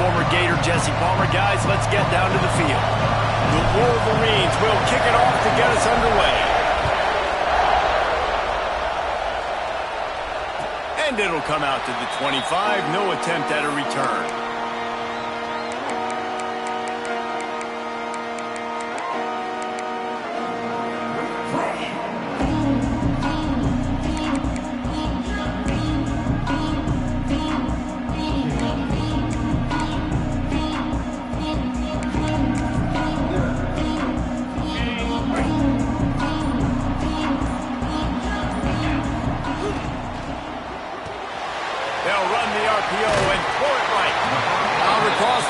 former Gator Jesse Palmer. Guys, let's get down to the field. The Wolverines will kick it off to get us underway. And it'll come out to the 25. No attempt at a return.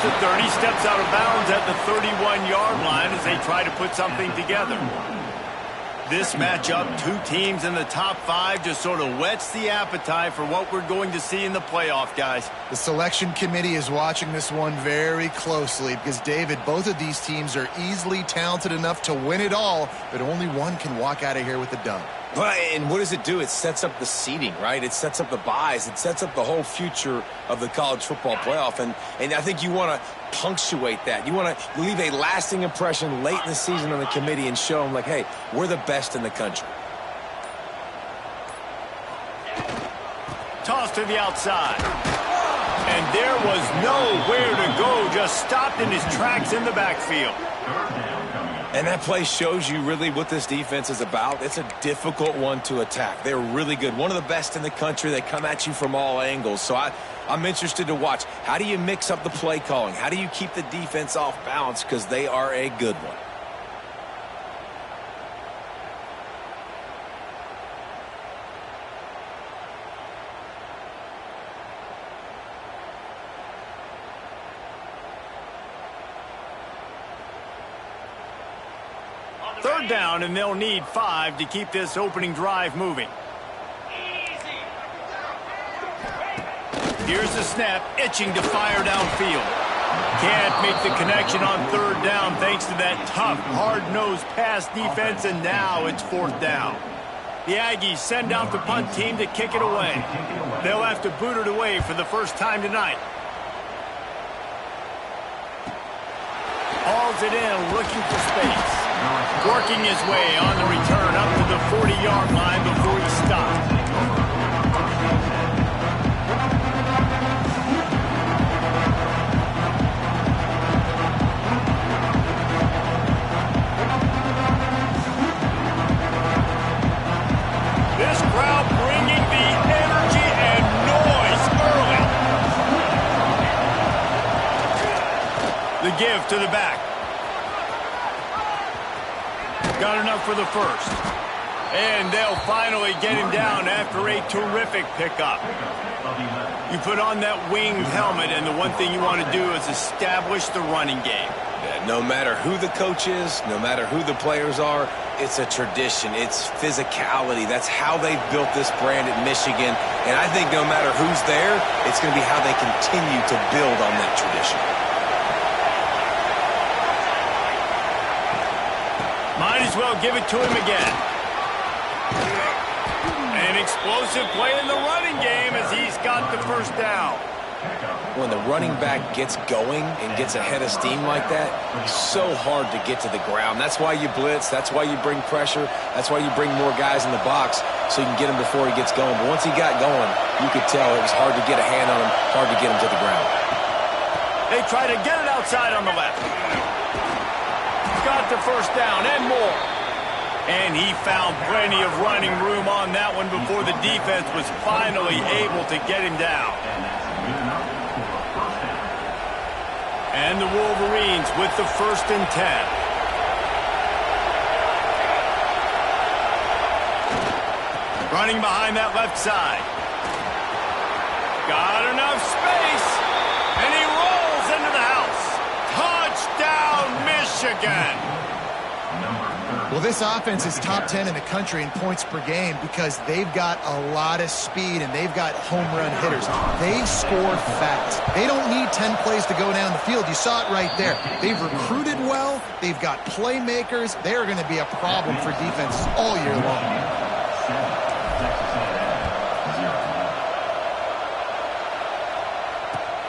The 30 steps out of bounds at the 31-yard line as they try to put something together. This matchup, two teams in the top 5, just sort of whets the appetite for what we're going to see in the playoff, guys. The selection committee is watching this one very closely because, David, both of these teams are easily talented enough to win it all, but only one can walk out of here with a dub. And what does it do? It sets up the seeding, right? It sets up the buys. It sets up the whole future of the college football playoff. And I think you want to punctuate that. You want to leave a lasting impression late in the season on the committee and show them, like, hey, we're the best in the country. Toss to the outside. And there was nowhere to go. Just stopped in his tracks in the backfield. And that play shows you really what this defense is about. It's a difficult one to attack. They're really good. One of the best in the country. They come at you from all angles. So I'm interested to watch. How do you mix up the play calling? How do you keep the defense off balance? Because they are a good one. Third down, and they'll need 5 to keep this opening drive moving. Here's the snap, itching to fire downfield. Can't make the connection on third down thanks to that tough, hard-nosed pass defense, and now it's fourth down. The Aggies send out the punt team to kick it away. They'll have to boot it away for the first time tonight. Hauls it in, looking for space. Working his way on the return up to the 40-yard line before he stopped. This crowd bringing the energy and noise early. The give to the back. Got enough for the first. And they'll finally get him down after a terrific pickup. You put on that winged helmet, and the one thing you want to do is establish the running game. Yeah, no matter who the coach is, no matter who the players are, it's a tradition. It's physicality. That's how they've built this brand at Michigan. And I think no matter who's there, it's going to be how they continue to build on that tradition. Might as well give it to him again. An explosive play in the running game as he's got the first down. When the running back gets going and gets ahead of steam like that, it's so hard to get to the ground. That's why you blitz. That's why you bring pressure. That's why you bring more guys in the box so you can get him before he gets going. But once he got going, you could tell it was hard to get a hand on him, hard to get him to the ground. They try to get it outside on the left. Got the first down and more. And he found plenty of running room on that one before the defense was finally able to get him down. And the Wolverines with the 1st and 10. Running behind that left side. Got enough space. And he rolls into the house. Touchdown, Michigan. Well, this offense is top 10 in the country in points per game because they've got a lot of speed and they've got home run hitters. They score fast. They don't need 10 plays to go down the field. You saw it right there. They've recruited well. They've got playmakers. They are going to be a problem for defenses all year long.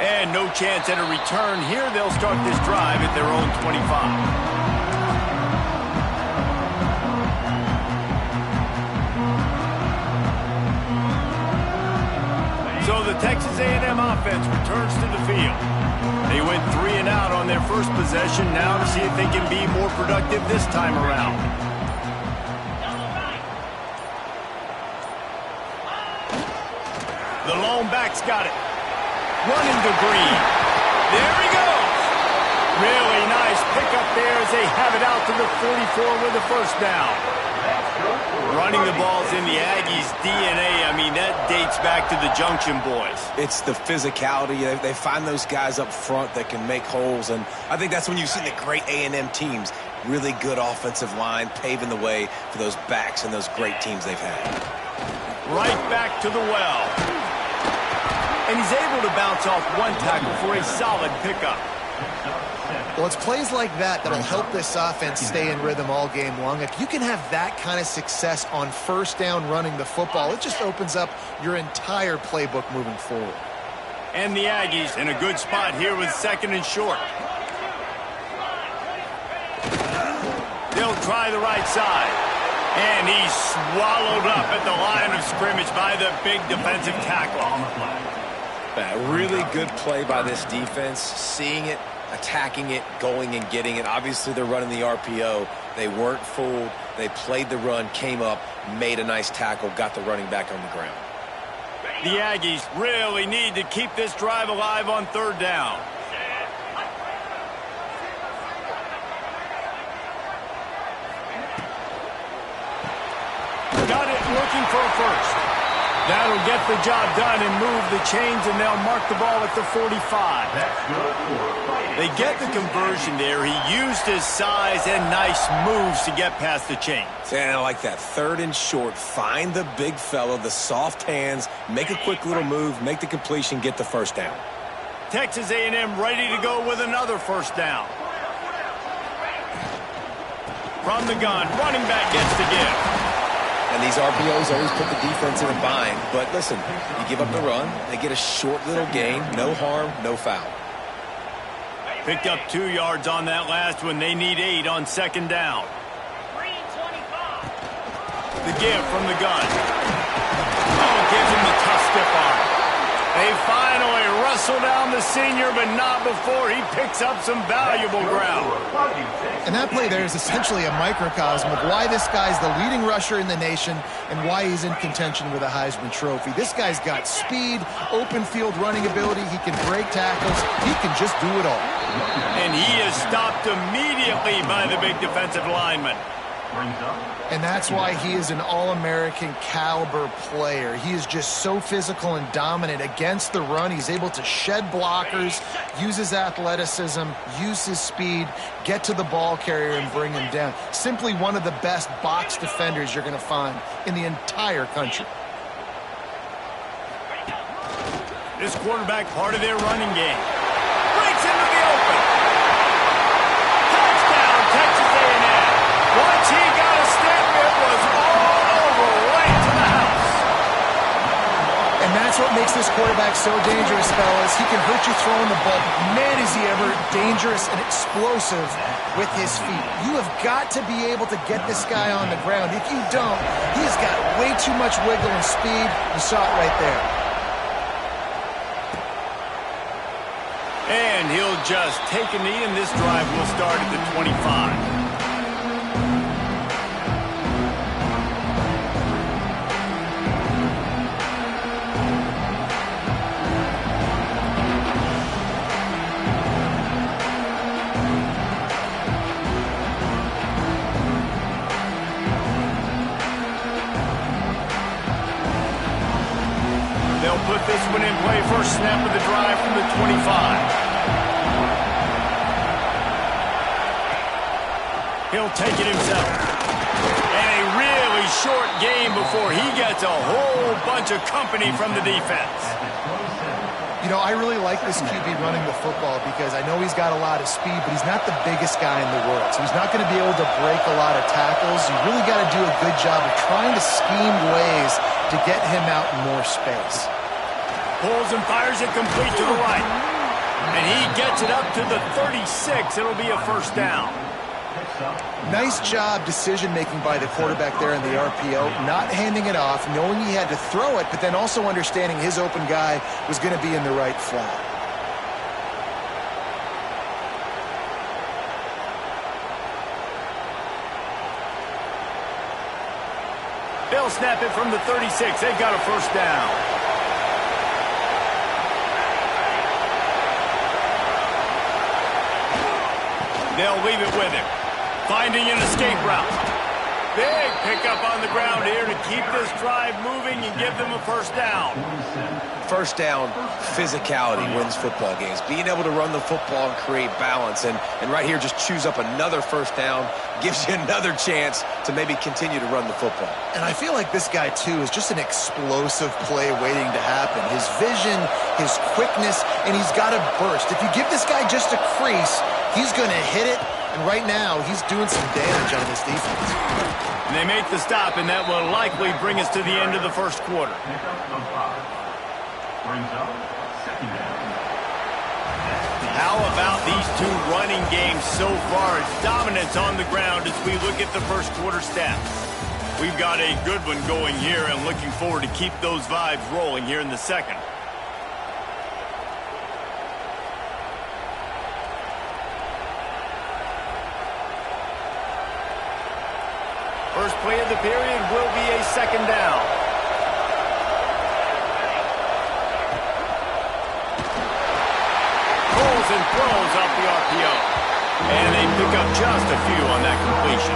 And no chance at a return here. They'll start this drive at their own 25. So the Texas A&M offense returns to the field. They went 3 and out on their first possession. Now to see if they can be more productive this time around. The lone back's got it. Running to Green. There he goes. Really nice pickup there as they have it out to the 44 with a first down. Running the ball's in the Aggies' DNA. I mean, that dates back to the Junction Boys. It's the physicality. They find those guys up front that can make holes, and I think that's when you see the great A&M teams. Really good offensive line, paving the way for those backs and those great teams they've had. Right back to the well. And he's able to bounce off one tackle for a solid pickup. Well, it's plays like that that'll help this offense stay in rhythm all game long. If you can have that kind of success on first down running the football, it just opens up your entire playbook moving forward. And the Aggies in a good spot here with second and short. They'll try the right side. And he's swallowed up at the line of scrimmage by the big defensive tackle. A really good play by this defense, seeing it, attacking it, going and getting it. Obviously, they're running the RPO. They weren't fooled. They played the run, came up, made a nice tackle, got the running back on the ground. The Aggies really need to keep this drive alive on third down. Got it, looking for a first. That'll get the job done and move the chains, and they'll mark the ball at the 45. They get the conversion there. He used his size and nice moves to get past the chains. And I like that. Third and short. Find the big fella, the soft hands, make a quick little move, make the completion, get the first down. Texas A&M ready to go with another first down. From the gun, running back gets the give. And these RPOs always put the defense in a bind. But listen, you give up the run, they get a short little gain, no harm, no foul. Picked up 2 yards on that last one. They need 8 on second down. The give from the gun. Oh, gives him the tough stiff arm. They finally wrestle down the senior, but not before he picks up some valuable ground. And that play there is essentially a microcosm of why this guy's the leading rusher in the nation and why he's in contention with a Heisman Trophy. This guy's got speed, open field running ability. He can break tackles. He can just do it all. And he is stopped immediately by the big defensive lineman. And that's why he is an All-American caliber player. He is just so physical and dominant against the run. He's able to shed blockers, use his athleticism, use his speed, get to the ball carrier and bring him down. Simply one of the best box defenders you're going to find in the entire country. This quarterback part of their running game. Breaks into the open. Touchdown, Texas A&M. Once he got a step, it was all over, right to the house. And that's what makes this quarterback so dangerous, fellas. He can hurt you throwing the ball. Man, is he ever dangerous and explosive with his feet. You have got to be able to get this guy on the ground. If you don't, he's got way too much wiggle and speed. You saw it right there. And he'll just take a knee, and this drive will start at the 25. They'll put this one in play. First snap of the drive from the 25. He'll take it himself. And a really short game before he gets a whole bunch of company from the defense. You know, I really like this QB running the football because I know he's got a lot of speed, but he's not the biggest guy in the world. So he's not going to be able to break a lot of tackles. You really got to do a good job of trying to scheme ways to get him out in more space. Pulls and fires it complete to the right. And he gets it up to the 36. It'll be a first down. Nice job decision-making by the quarterback there in the RPO, not handing it off, knowing he had to throw it, but then also understanding his open guy was going to be in the right flat. They'll snap it from the 36. They've got a first down. They'll leave it with him. Finding an escape route. Big pickup on the ground here to keep this drive moving and give them a first down. First down, physicality wins football games. Being able to run the football and create balance. And right here, just choose up another first down. Gives you another chance to maybe continue to run the football. And I feel like this guy, too, is just an explosive play waiting to happen. His vision, his quickness, and he's got a burst. If you give this guy just a crease, he's going to hit it. And right now, he's doing some damage on this defense. And they make the stop, and that will likely bring us to the end of the first quarter. How about these two running games so far? It's dominance on the ground as we look at the first quarter stats. We've got a good one going here and looking forward to keep those vibes rolling here in the second. First play of the period will be a second down. Pulls and throws off the RPO. And they pick up just a few on that completion.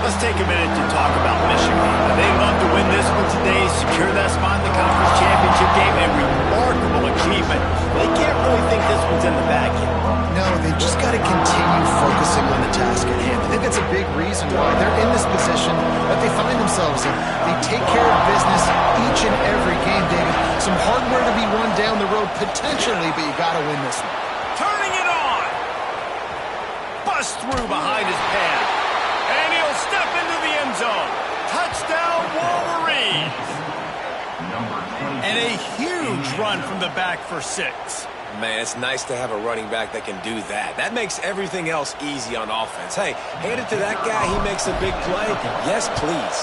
Let's take a minute to talk about Michigan. They love to win this one today, secure that spot in the conference championship game, a remarkable achievement. They can't really think this one's in the bag yet. No, they've just got to continue focusing on the task at hand. I think that's a big reason why they're in this position that they find themselves in. They take care of business each and every game, David. Some hardware to be won down the road potentially, but you got to win this one. Turning it on. Bust through behind his pad. And he'll step into the end zone. Touchdown, Wolverines. And a huge run from the back for 6. Man, it's nice to have a running back that can do that. That makes everything else easy on offense. Hey, hand it to that guy. He makes a big play. Yes, please.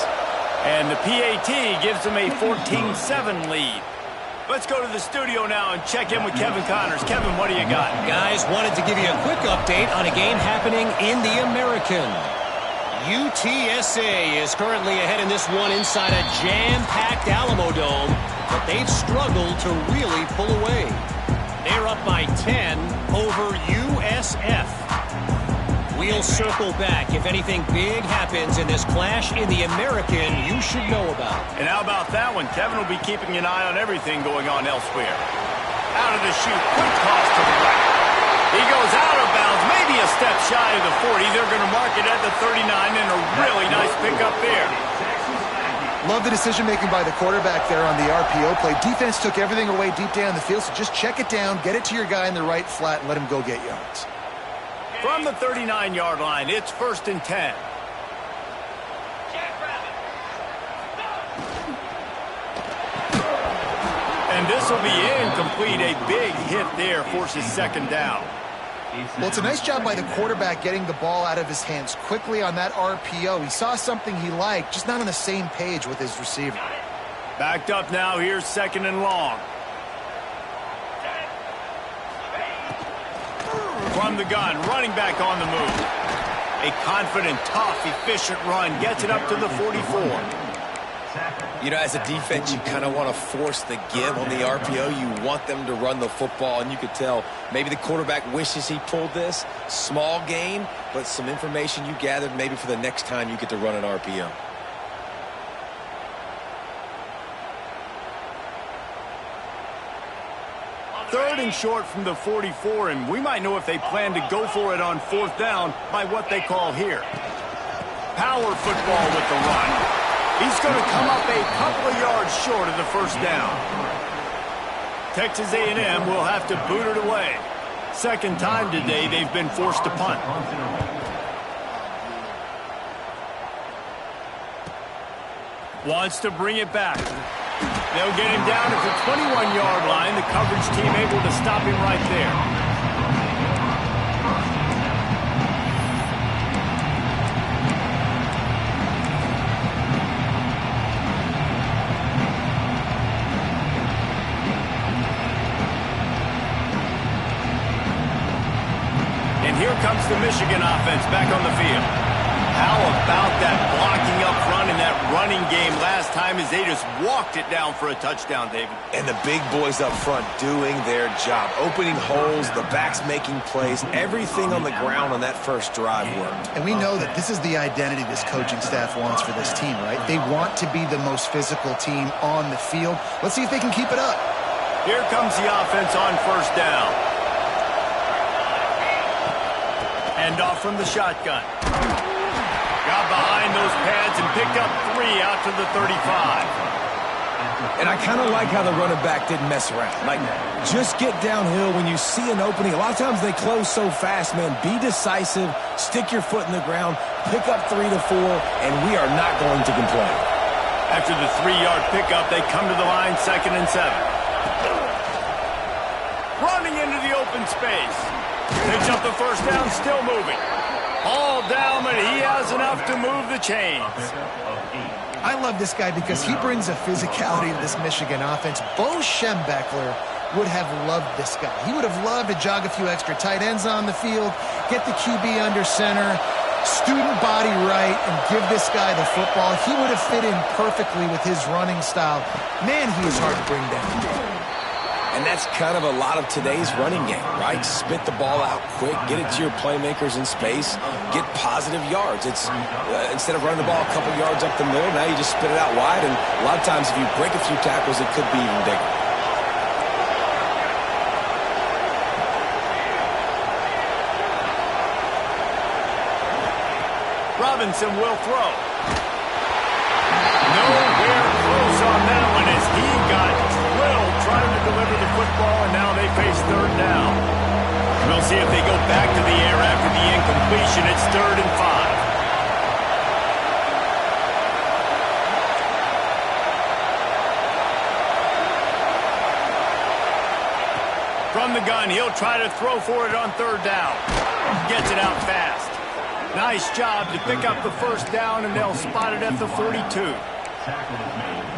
And the PAT gives them a 14-7 lead. Let's go to the studio now and check in with Kevin Connors. Kevin, what do you got? Guys, wanted to give you a quick update on a game happening in the American. UTSA is currently ahead in this one inside a jam-packed Alamo Dome, but they've struggled to really pull away. They're up by 10 over USF. We'll circle back. If anything big happens in this clash in the American, you should know about. And how about that one? Kevin will be keeping an eye on everything going on elsewhere. Out of the chute, quick toss to the right. He goes out of bounds, maybe a step shy of the 40. They're going to mark it at the 39, and a really nice pickup there. Love the decision-making by the quarterback there on the RPO play. Defense took everything away deep down the field, so just check it down, get it to your guy in the right flat, and let him go get yards. From the 39-yard line, it's 1st and 10. And this will be incomplete. A big hit there forces 2nd down. Well, it's a nice job by the quarterback getting the ball out of his hands quickly on that RPO. He saw something he liked, just not on the same page with his receiver. Backed up now. Here's 2nd and long. From the gun, running back on the move. A confident, tough, efficient run. Gets it up to the 44. You know, as a defense, you kind of want to force the give on the RPO. You want them to run the football, and you could tell maybe the quarterback wishes he pulled this. Small gain, but some information you gathered maybe for the next time you get to run an RPO. Third and short from the 44, and we might know if they plan to go for it on 4th down by what they call here. Power football with the run. He's going to come up a couple of yards short of the 1st down. Texas A&M will have to boot it away. 2nd time today they've been forced to punt. Wants to bring it back. They'll get him down at the 21-yard line. The coverage team able to stop him right there. And here comes the Michigan offense back on the field. How about that blocking up front in that running game last time as they just walked it down for a touchdown, David? And the big boys up front doing their job. Opening holes, the backs making plays. Everything on the ground on that first drive worked. And we know that this is the identity this coaching staff wants for this team, right? They want to be the most physical team on the field. Let's see if they can keep it up. Here comes the offense on first down. Hand off from the shotgun. Got behind those pads and picked up 3 out to the 35. And I kind of like how the running back didn't mess around. Like, just get downhill when you see an opening. A lot of times they close so fast, man. Be decisive, stick your foot in the ground, pick up 3 to 4, and we are not going to complain. After the 3-yard pickup, they come to the line, 2nd and 7. Running into the open space. Picks up the first down, still moving. All down, but he has enough to move the chains. I love this guy because he brings a physicality to this Michigan offense. Bo Schembechler would have loved this guy. He would have loved to jog a few extra tight ends on the field, get the QB under center, student body right, and give this guy the football. He would have fit in perfectly with his running style. Man, he is hard to bring down. And that's kind of a lot of today's running game, right? Spit the ball out quick, get it to your playmakers in space, get positive yards. It's instead of running the ball a couple yards up the middle, now you just spit it out wide, and a lot of times if you break a few tackles, it could be even bigger. Robinson will throw. Nowhere close on that one as he got drilled trying to deliver the football, and now they face 3rd down. We'll see if they go back to the air after the incompletion. It's 3rd and 5. From the gun, he'll try to throw for it on 3rd down. Gets it out fast. Nice job to pick up the first down, and they'll spot it at the 42.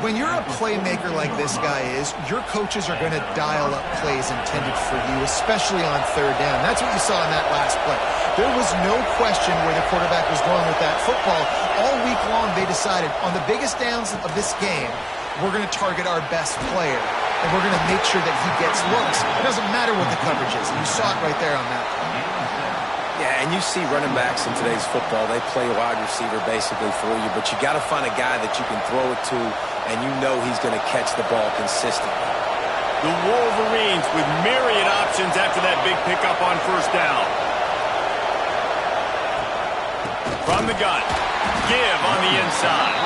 When you're a playmaker like this guy is, your coaches are going to dial up plays intended for you, especially on 3rd down. That's what you saw in that last play. There was no question where the quarterback was going with that football. All week long, they decided on the biggest downs of this game, we're going to target our best player, and we're going to make sure that he gets looks. It doesn't matter what the coverage is. And you saw it right there on that play. Yeah, and you see running backs in today's football, they play wide receiver basically for you, but you got to find a guy that you can throw it to, and you know he's going to catch the ball consistently. The Wolverines with myriad options after that big pickup on first down. From the gun, give on the inside.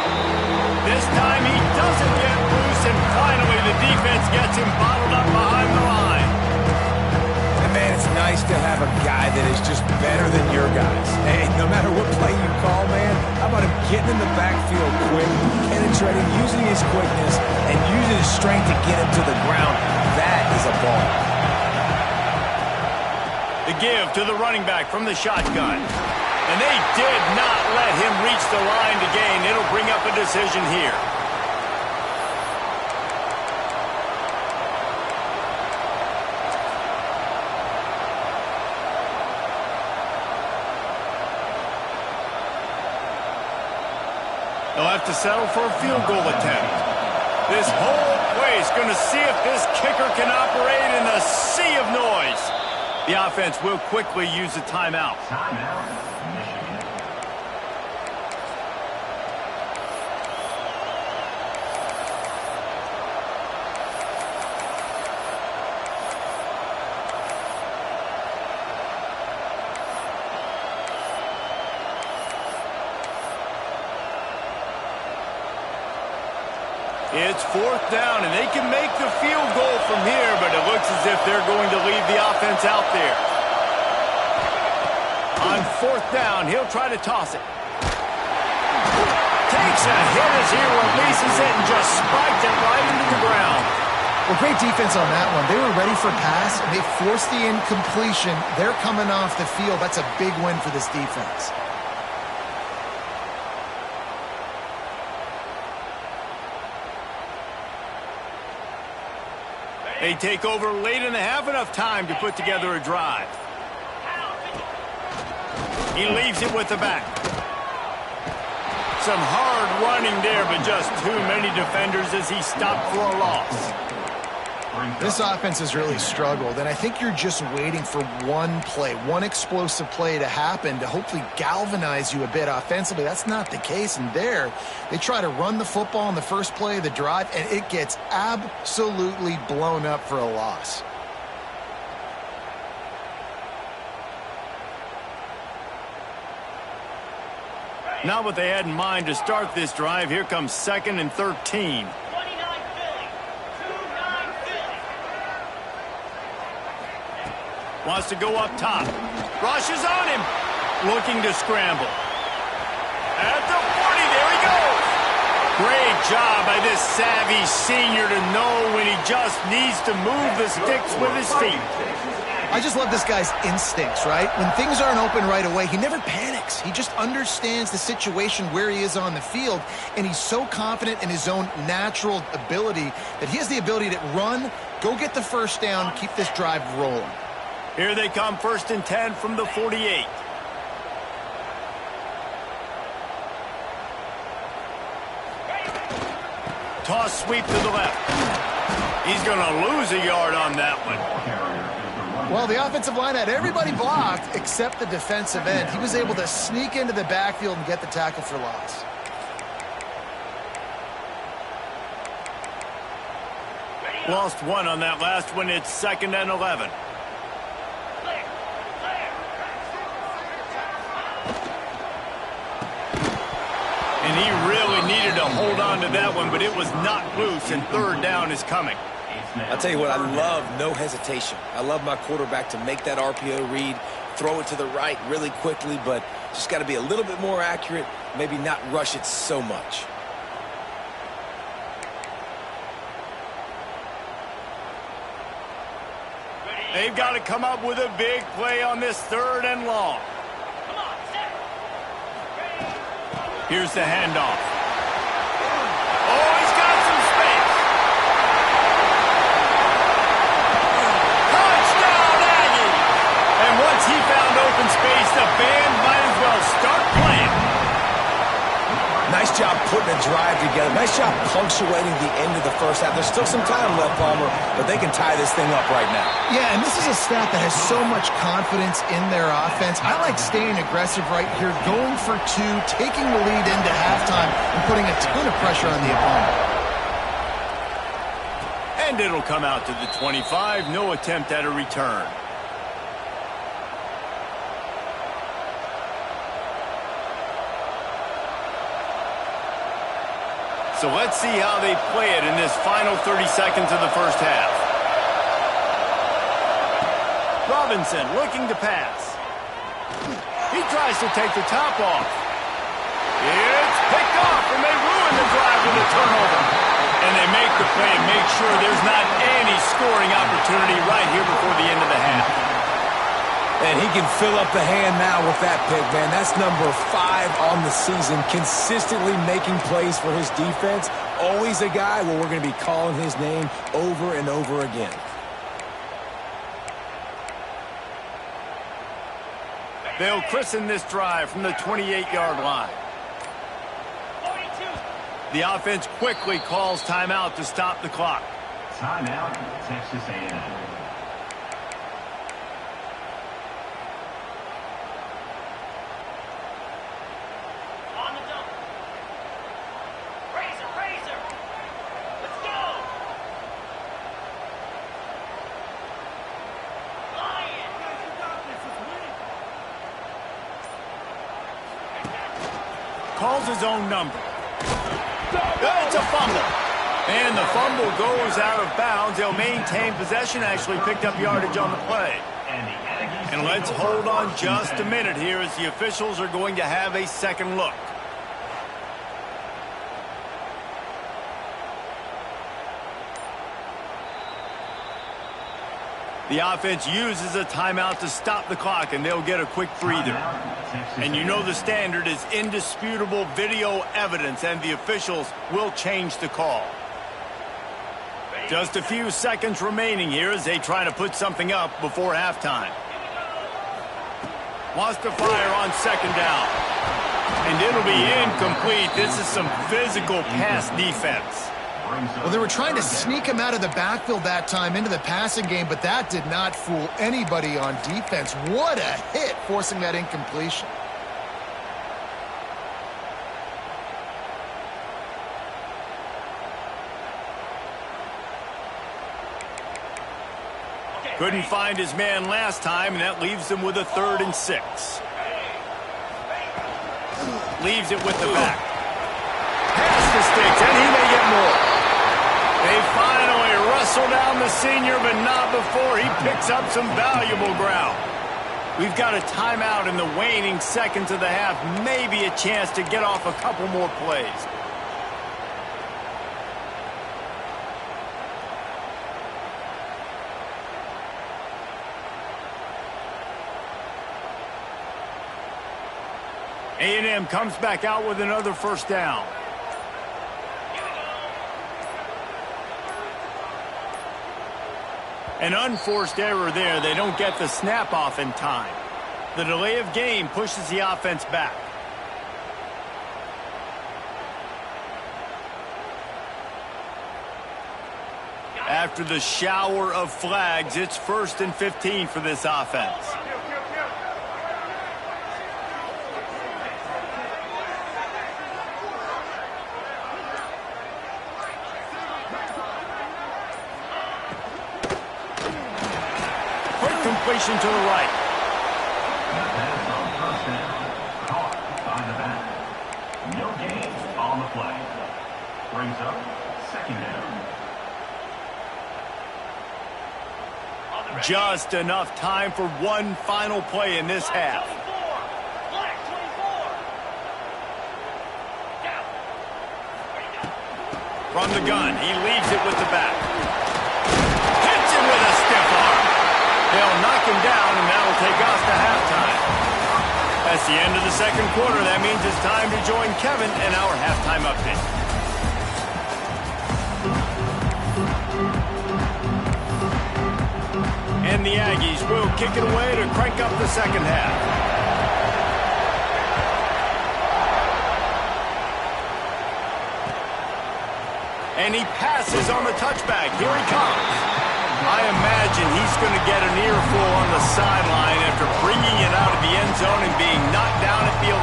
This time he doesn't get loose, and finally the defense gets him bottled up behind the line. Man, it's nice to have a guy that is just better than your guys. Hey, no matter what play you call, man, how about him getting in the backfield quick, penetrating, using his quickness, and using his strength to get him to the ground? That is a ball. The give to the running back from the shotgun. And they did not let him reach the line to gain. It'll bring up a decision here. They'll have to settle for a field goal attempt. This whole place going to see if this kicker can operate in a sea of noise. The offense will quickly use a timeout. It's 4th down, and they can make the field goal from here, but it looks as if they're going to leave the offense out there. On 4th down, he'll try to toss it. Takes Takes a hit as he releases it and just spiked it right into the ground. Well, great defense on that one. They were ready for pass, and they forced the incompletion. They're coming off the field. That's a big win for this defense. They take over late in the half, enough time to put together a drive. He leaves it with the back. Some hard running there, but just too many defenders as he stopped for a loss. This offense has really struggled, and I think you're just waiting for one play, one explosive play to happen to hopefully galvanize you a bit offensively. That's not the case, and there, they try to run the football in the first play of the drive, and it gets absolutely blown up for a loss. Not what they had in mind to start this drive. Here comes 2nd and 13. Wants to go up top. Rushes on him. Looking to scramble. At the 40, there he goes. Great job by this savvy senior to know when he just needs to move the sticks with his feet. I just love this guy's instincts, right? When things aren't open right away, he never panics. He just understands the situation where he is on the field, and he's so confident in his own natural ability that he has the ability to run, go get the first down, keep this drive rolling. Here they come, 1st and 10 from the 48. Toss sweep to the left. He's going to lose a yard on that one. Well, the offensive line had everybody blocked except the defensive end. He was able to sneak into the backfield and get the tackle for loss. Lost one on that last one. It's 2nd and 11. And he really needed to hold on to that one, but it was not loose, and 3rd down is coming. I'll tell you what, I love no hesitation. I love my quarterback to make that RPO read, throw it to the right really quickly, but just got to be a little bit more accurate, maybe not rush it so much. They've got to come up with a big play on this 3rd and long. Here's the handoff. Oh, he's got some space. Touchdown, Aggie! And once he found open space, the band might as well start playing. Nice job putting a drive together. Nice job punctuating the end of the first half. There's still some time left, Palmer, but they can tie this thing up right now. Yeah, and this is a staff that has so much confidence in their offense. I like staying aggressive right here, going for 2, taking the lead into halftime, and putting a ton of pressure on the opponent. And it'll come out to the 25. No attempt at a return. So let's see how they play it in this final 30 seconds of the first half. Robinson looking to pass. He tries to take the top off. It's picked off, and they ruin the drive with a turnover. And they make the play and make sure there's not any scoring opportunity right here before the end of the half. And he can fill up the hand now with that pick, man. That's number 5 on the season, consistently making plays for his defense. Always a guy where we're going to be calling his name over and over again. They'll christen this drive from the 28-yard line. The offense quickly calls timeout to stop the clock. Timeout, Texas A&M. Calls his own number. It's a fumble. And the fumble goes out of bounds. They'll maintain possession, actually picked up yardage on the play. And let's hold on just a minute here as the officials are going to have a second look. The offense uses a timeout to stop the clock, and they'll get a quick breather. And you know the standard is indisputable video evidence, and the officials will change the call. Just a few seconds remaining here as they try to put something up before halftime. Wants to fire on second down. And it'll be incomplete. This is some physical pass defense. Well, they were trying to sneak him out of the backfield that time into the passing game, but that did not fool anybody on defense. What a hit, forcing that incompletion. Couldn't find his man last time, and that leaves him with a 3rd and 6. Leaves it with the back. Pass the sticks, and he may get more. They finally wrestle down the senior, but not before he picks up some valuable ground. We've got a timeout in the waning seconds of the half, maybe a chance to get off a couple more plays. A&M comes back out with another first down. An unforced error there. They don't get the snap off in time. The delay of game pushes the offense back. After the shower of flags, it's 1st and 15 for this offense. Completion to the right. Pass on first down. Caught by the back. No gain on the play. Brings up second down. Just enough time for one final play in this half. From the gun, he leaves it with the back. Hits him with a stiff arm. They'll knock him down, and that'll take us to halftime. That's the end of the second quarter. That means it's time to join Kevin in our halftime update. And the Aggies will kick it away to crank up the second half. And he passes on the touchback. Here he comes. I imagine he's going to get an earful on the sideline after bringing it out of the end zone and being knocked down at the 11.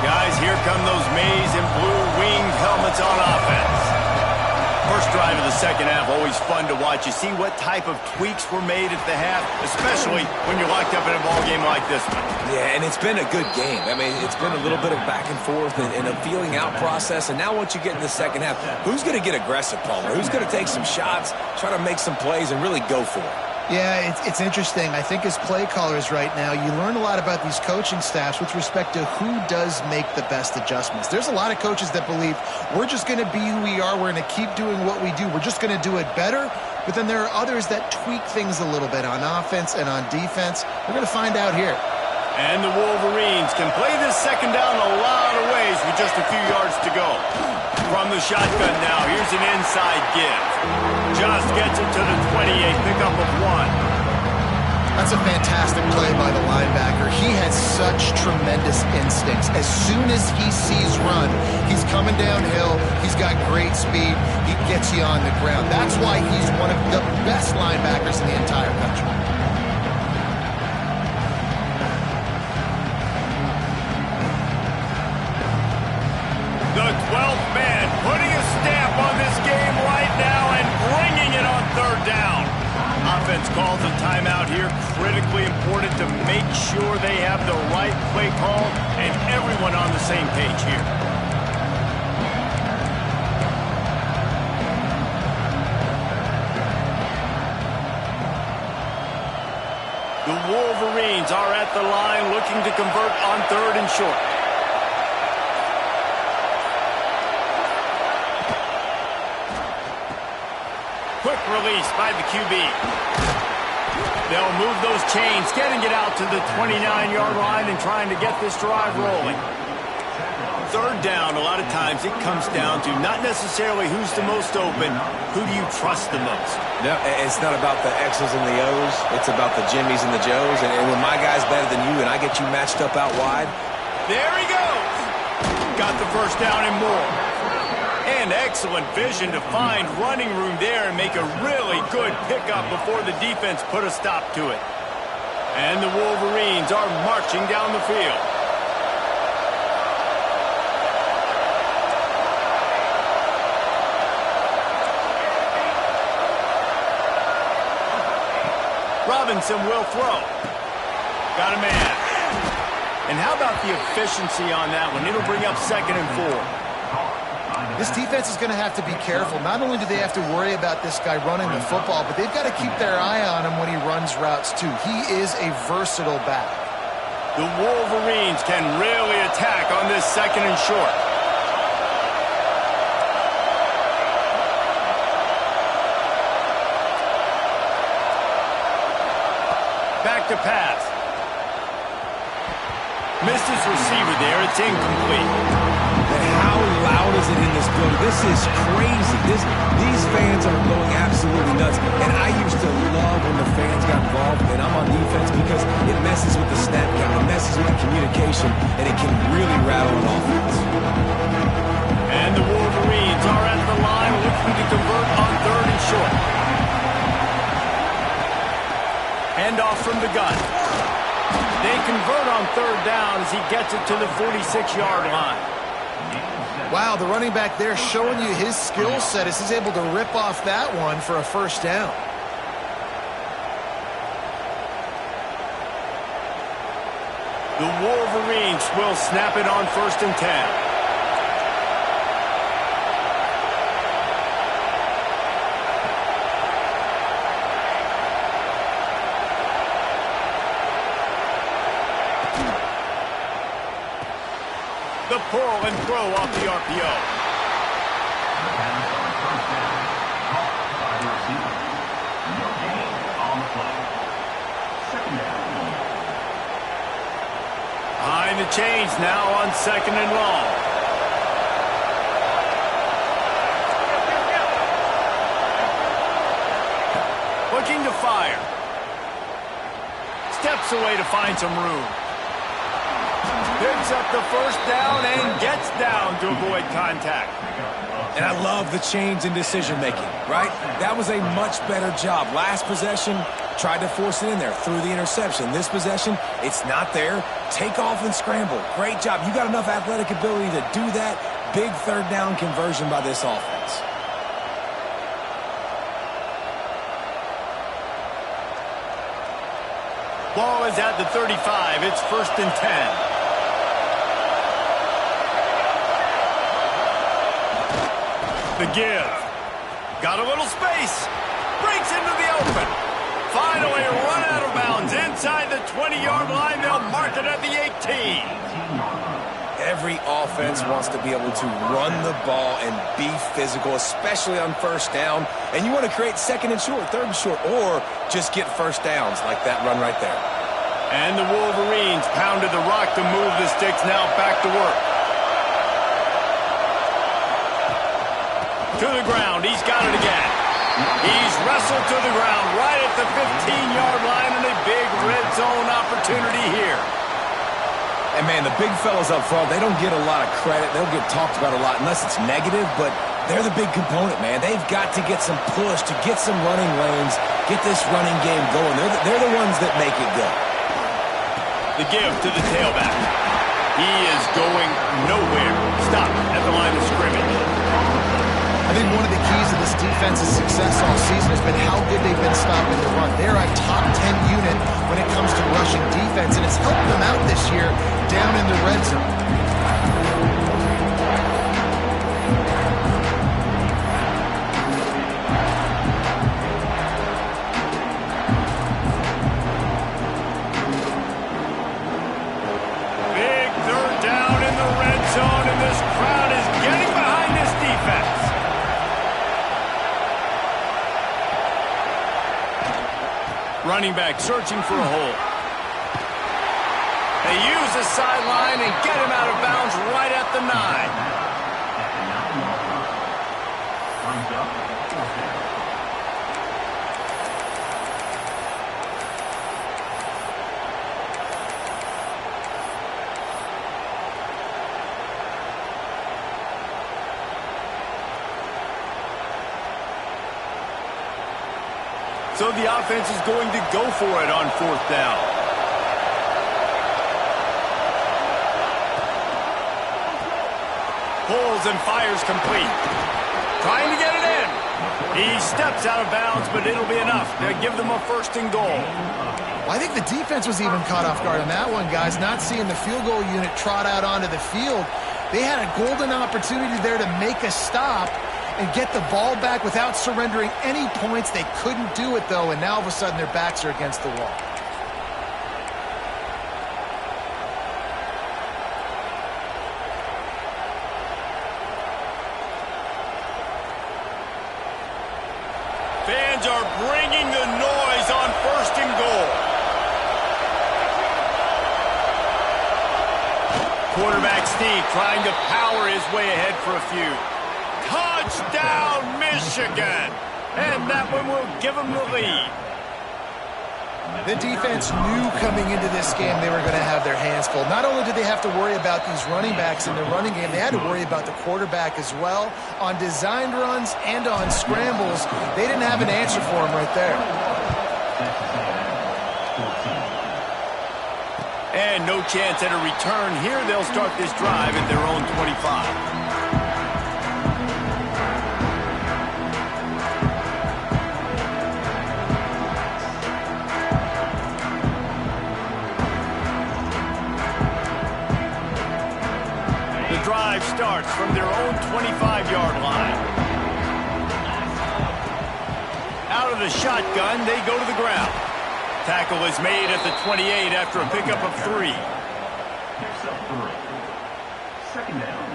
Guys, here come those maize and blue winged helmets on offense. First drive of the second half, always fun to watch. You see what type of tweaks were made at the half, especially when you're locked up in a ball game like this one. Yeah, and it's been a good game. I mean, it's been a little bit of back and forth and a feeling out process. And now once you get in the second half, who's going to get aggressive, Palmer? Who's going to take some shots, try to make some plays, and really go for it? Yeah, it's interesting. I think as play callers right now, you learn a lot about these coaching staffs with respect to who does make the best adjustments. There's a lot of coaches that believe we're just going to be who we are. We're going to keep doing what we do. We're just going to do it better. But then there are others that tweak things a little bit on offense and on defense. We're going to find out here. And the Wolverines can play this second down a lot of ways with just a few yards to go. From the shotgun now, here's an inside give. Just gets it to the 28, pickup of 1. That's a fantastic play by the linebacker. He has such tremendous instincts. As soon as he sees run, he's coming downhill. He's got great speed. He gets you on the ground. That's why he's one of the best linebackers in the entire country. The 12th man putting a stamp on this game right now and bringing it on third down. Offense calls a timeout here. Critically important to make sure they have the right play call and everyone on the same page here. The Wolverines are at the line looking to convert on third and short. release by the QB. They'll move those chains, getting it out to the 29-yard line and trying to get this drive rolling. Third down, a lot of times it comes down to not necessarily who's the most open, who do you trust the most? No, it's not about the X's and the O's. It's about the Jimmies and the Joes. And when my guy's better than you and I get you matched up out wide. There he goes. Got the first down and more. And excellent vision to find running room there and make a really good pickup before the defense put a stop to it. And the Wolverines are marching down the field. Robinson will throw. Got a man. And how about the efficiency on that one? It'll bring up 2nd and 4. This defense is going to have to be careful. Not only do they have to worry about this guy running the football, but they've got to keep their eye on him when he runs routes too. He is a versatile back. The Wolverines can really attack on this 2nd and short. Back to pass. Missed his receiver there. It's incomplete. And how loud is it in this building? This is crazy. These fans are going absolutely nuts. And I used to love when the fans got involved, and I'm on defense because it messes with the snap count, it messes with the communication, and it can really rattle an offense. And the Wolverines are at the line looking to convert on 3rd and short. Handoff from the gun. They convert on 3rd down as he gets it to the 46-yard line. Wow, the running back there showing you his skill set as he's able to rip off that one for a first down. The Wolverines will snap it on 1st and 10. The pull and throw off the RPO. Behind the chains now on 2nd and long. Looking to fire. Steps away to find some room. Picks up the first down and gets down to avoid contact. And I love the change in decision-making, right? That was a much better job. Last possession, tried to force it in there, threw the interception. This possession, it's not there. Take off and scramble. Great job. You got enough athletic ability to do that. Big 3rd down conversion by this offense. Ball is at the 35. It's 1st and 10. The give. Got a little space. Breaks into the open. Finally run out of bounds inside the 20-yard line. They'll mark it at the 18. Every offense wants to be able to run the ball and be physical, especially on 1st down. And you want to create 2nd and short, 3rd and short, or just get first downs like that run right there. And the Wolverines pounded the rock to move the sticks. Now back to work. To the ground. He's got it again. He's wrestled to the ground right at the 15-yard line, and a big red zone opportunity here. And, man, the big fellas up front, they don't get a lot of credit. They'll get talked about a lot unless it's negative, but they're the big component, man. They've got to get some push to get some running lanes, get this running game going. They're the ones that make it go. The give to the tailback. He is going nowhere. Stop at the line of scrimmage. I think one of the keys to this defense's success all season has been how good they've been stopping the run. They're a top 10 unit when it comes to rushing defense, and it's helped them out this year down in the red zone. Big 3rd down in the red zone, and this crowd is getting behind this defense. Running back searching for a hole. They use the sideline and get him out of bounds right at the 9. So the offense is going to go for it on 4th down. Pulls and fires complete. Trying to get it in. He steps out of bounds, but it'll be enough to give them a 1st and goal. Well, I think the defense was even caught off guard on that one, guys. Not seeing the field goal unit trot out onto the field. They had a golden opportunity there to make a stop and get the ball back without surrendering any points. They couldn't do it, though, and now all of a sudden their backs are against the wall. Fans are bringing the noise on 1st and goal. Quarterback sneak trying to power his way ahead for a few. Touchdown, Michigan! And that one will give them the lead. The defense knew coming into this game they were going to have their hands full. Not only did they have to worry about these running backs in the running game, they had to worry about the quarterback as well. On designed runs and on scrambles, they didn't have an answer for him right there. And no chance at a return here. They'll start this drive at their own 25. Drive starts from their own 25-yard line. Out of the shotgun, they go to the ground. Tackle is made at the 28 after a pickup of 3. Picks up 3. 2nd down.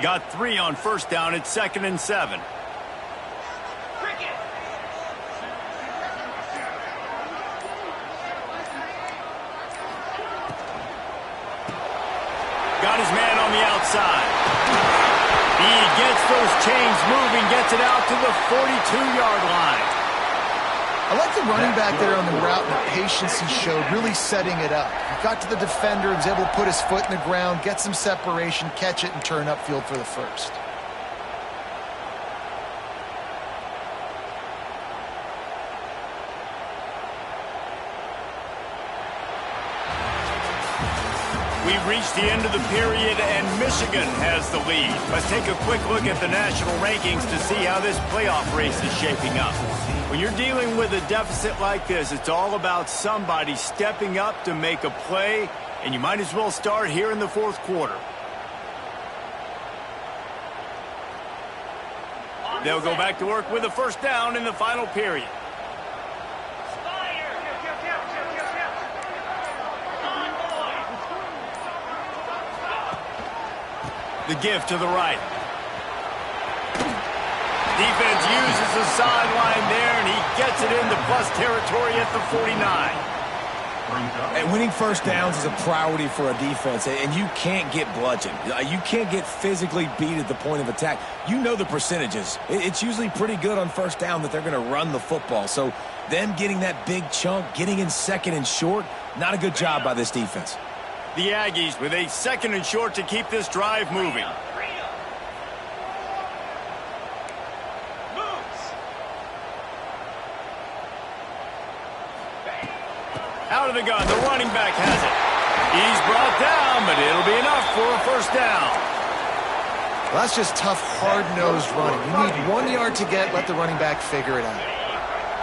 Got 3 on 1st down. It's 2nd and 7. Got his man on the outside. He gets those chains moving, gets it out to the 42-yard line. I like the running back there on the route and the patience he showed, really setting it up. He got to the defender, was able to put his foot in the ground, get some separation, catch it, and turn upfield for the 1st. We've reached the end of the period, and Michigan has the lead. Let's take a quick look at the national rankings to see how this playoff race is shaping up. When you're dealing with a deficit like this, it's all about somebody stepping up to make a play, and you might as well start here in the 4th quarter. They'll go back to work with a 1st down in the final period. The give to the right. Defense uses the sideline there, and he gets it into plus territory at the 49. And winning 1st downs is a priority for a defense, and you can't get bludgeoned. You can't get physically beat at the point of attack. You know the percentages. It's usually pretty good on 1st down that they're going to run the football. So them getting that big chunk, getting in 2nd and short, not a good job by this defense. The Aggies with a 2nd and short to keep this drive moving. Out of the gun, the running back has it. He's brought down, but it'll be enough for a 1st down. Well, that's just tough, hard-nosed running. You need 1 yard to get, let the running back figure it out.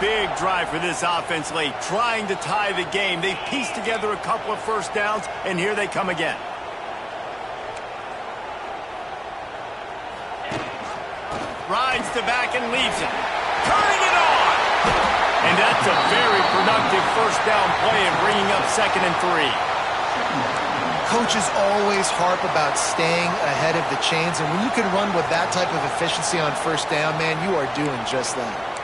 Big drive for this offense late, trying to tie the game. They pieced together a couple of 1st downs, and here they come again. back and leaves it. Turning it on! And that's a very productive first down play and bringing up 2nd and 3. Coaches always harp about staying ahead of the chains, and when you can run with that type of efficiency on first down, man, you are doing just that.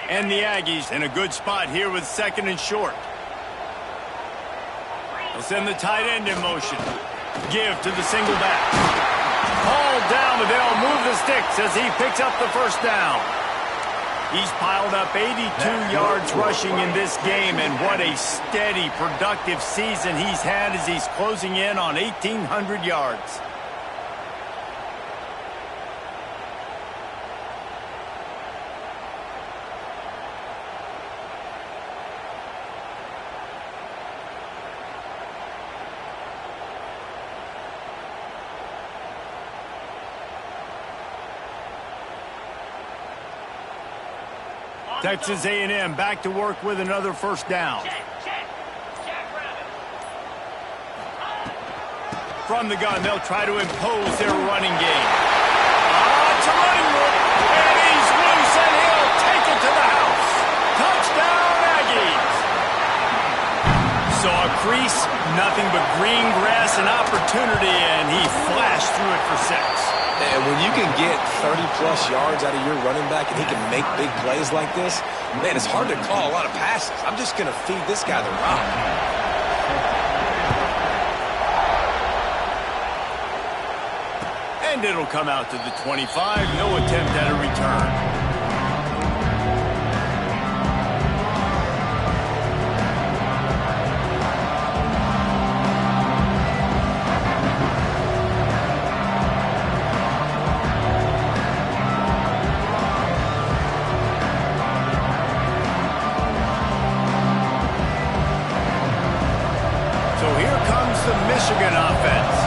And the Aggies in a good spot here with 2nd and short. They'll send the tight end in motion. Give to the single back. Hauled down, but they'll move the sticks as he picks up the first down. He's piled up 82 yards rushing in this game, and what a steady, productive season he's had as he's closing in on 1,800 yards. Texas A&M back to work with another first down. From the gun, they'll try to impose their running game. It's a running route, and he's loose, and he'll take it to the house. Touchdown, Aggies. Saw a crease, nothing but green grass and opportunity, and he flashed through it for 6. And when you can get 30-plus yards out of your running back and he can make big plays like this, man, it's hard to call a lot of passes. I'm just going to feed this guy the rock. And it'll come out to the 25. No attempt at a return. Michigan offense.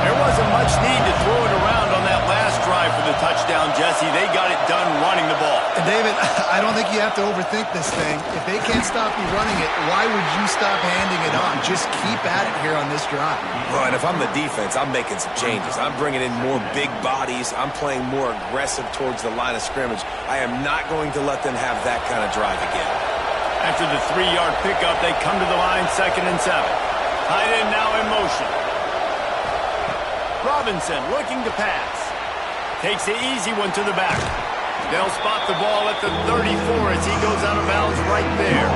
There wasn't much need to throw it around on that last drive for the touchdown, Jesse. They got it done running the ball. And David, I don't think you have to overthink this thing. If they can't stop you running it, why would you stop handing it on? Just keep at it here on this drive. Well, and if I'm the defense, I'm making some changes. I'm bringing in more big bodies. I'm playing more aggressive towards the line of scrimmage. I am not going to let them have that kind of drive again. After the 3-yard pickup, they come to the line 2nd and 7. Tight end now in motion. Robinson looking to pass. Takes the easy one to the back. They'll spot the ball at the 34 as he goes out of bounds right there.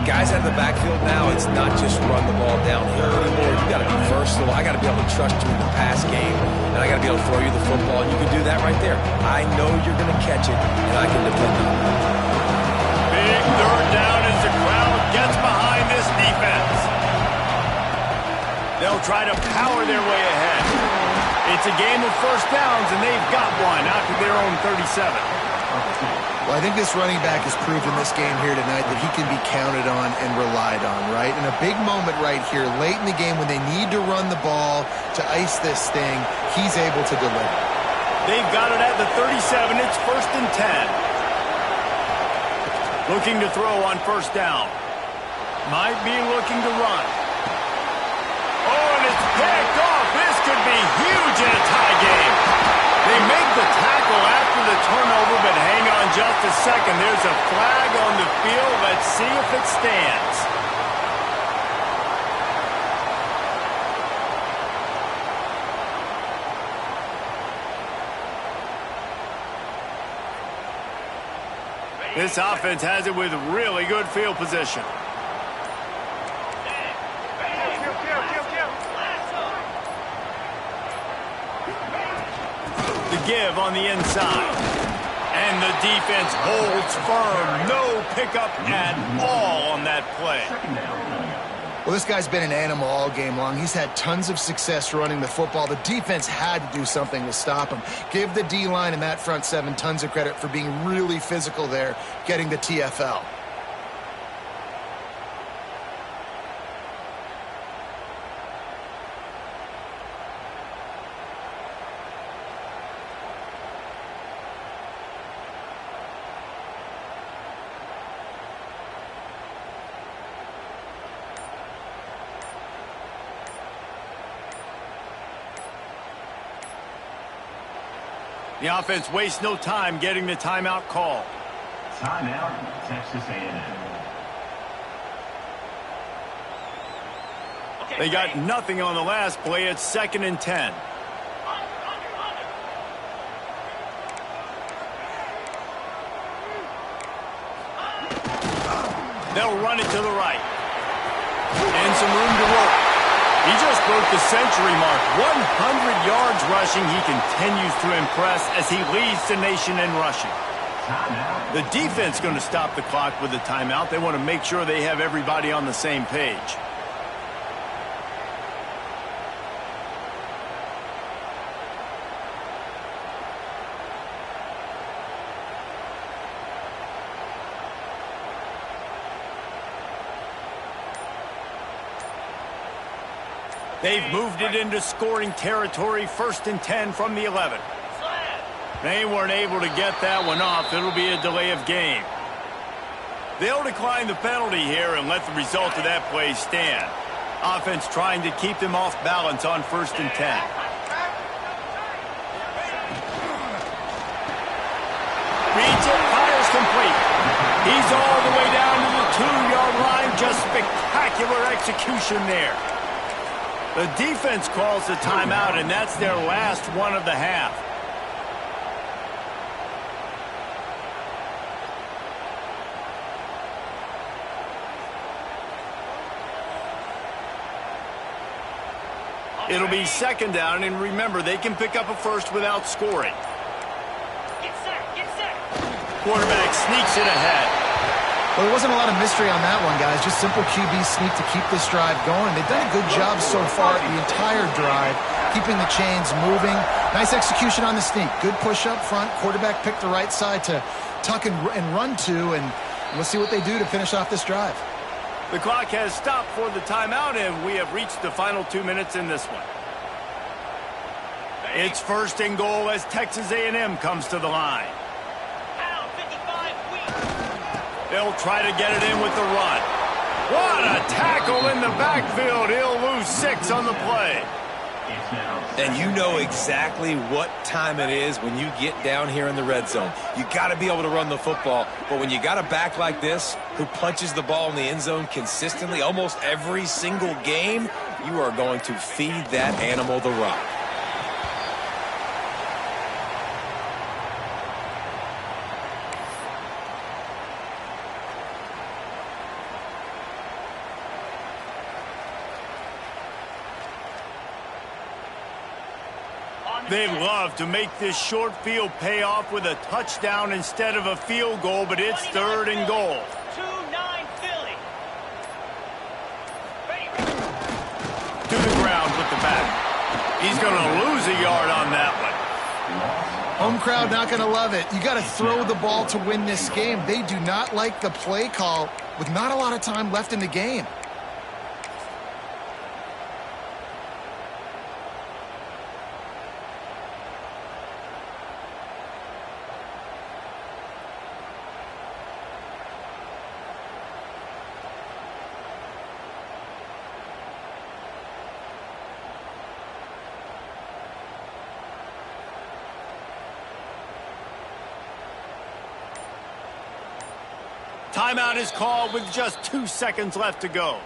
Guys out of the backfield now, it's not just run the ball downhill anymore. You got to be versatile. I got to be able to trust you in the pass game, and I got to be able to throw you the football. And you can do that right there. I know you're going to catch it, and I can depend on it. Big 3rd down as the crowd gets behind this defense. They'll try to power their way ahead. It's a game of first downs, and they've got one out to their own 37. Well, I think this running back has proved in this game here tonight that he can be counted on and relied on, right? In a big moment right here, late in the game when they need to run the ball to ice this thing, he's able to deliver. They've got it at the 37. It's 1st and 10. Looking to throw on first down. Might be looking to run. Oh, and it's picked off. This could be huge in a tie game. They make the tackle after the turnover, but hang on just a second. There's a flag on the field. Let's see if it stands. This offense has it with really good field position. The give on the inside. And the defense holds firm. No pickup at all on that play. Well, this guy's been an animal all game long. He's had tons of success running the football. The defense had to do something to stop him. Give the D-line and that front 7 tons of credit for being really physical there, getting the TFL. The offense wastes no time getting the timeout call. Timeout, Texas A&M. They got nothing on the last play. It's 2nd and 10. They'll run it to the right. And some room to work. He just broke the century mark. 100 yards rushing. He continues to impress as he leads the nation in rushing. The defense going to stop the clock with a timeout. They want to make sure they have everybody on the same page. They've moved it into scoring territory, 1st and 10 from the 11. They weren't able to get that one off. It'll be a delay of game. They'll decline the penalty here and let the result of that play stand. Offense trying to keep them off balance on 1st and 10. Reads it, fires complete. He's all the way down to the 2-yard line. Just spectacular execution there. The defense calls the timeout, and that's their last one of the half. It'll be 2nd down, and remember, they can pick up a first without scoring. Get set. Quarterback sneaks it ahead. Well, there wasn't a lot of mystery on that one, guys. Just simple QB sneak to keep this drive going. They've done a good job so far the entire drive, keeping the chains moving. Nice execution on the sneak. Good push up front. Quarterback picked the right side to tuck and run to, and we'll see what they do to finish off this drive. The clock has stopped for the timeout, and we have reached the final 2 minutes in this one. It's 1st and goal as Texas A&M comes to the line. They'll try to get it in with the run. What a tackle in the backfield. He'll lose 6 on the play. And you know exactly what time it is when you get down here in the red zone. You got to be able to run the football, but when you got a back like this who punches the ball in the end zone consistently almost every single game, you are going to feed that animal the rock. They love to make this short field pay off with a touchdown instead of a field goal, but it's 3rd and goal. 2-9 Philly. To the ground with the back. He's going to lose a yard on that one. Home crowd not going to love it. You got to throw the ball to win this game. They do not like the play call with not a lot of time left in the game. Timeout is called with just 2 seconds left to go.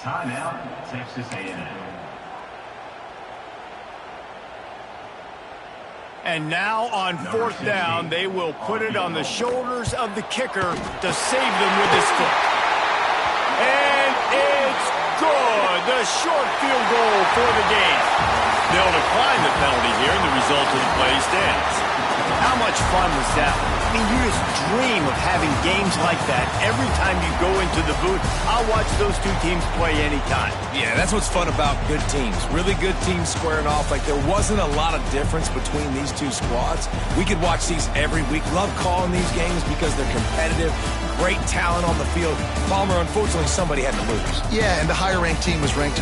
Timeout, Texas A&M. And now on 4th down, they will put it on the shoulders of the kicker to save them with his foot. And it's good. The short field goal for the game. They'll decline the penalty here, and the result of the play stands. How much fun was that? I mean, you just dream of having games like that every time you go into the booth. I'll watch those two teams play anytime. Yeah, that's what's fun about good teams. Really good teams squaring off. Like, there wasn't a lot of difference between these two squads. We could watch these every week. Love calling these games because they're competitive. Great talent on the field. Palmer, unfortunately, somebody had to lose. Yeah, and the higher-ranked team was ranked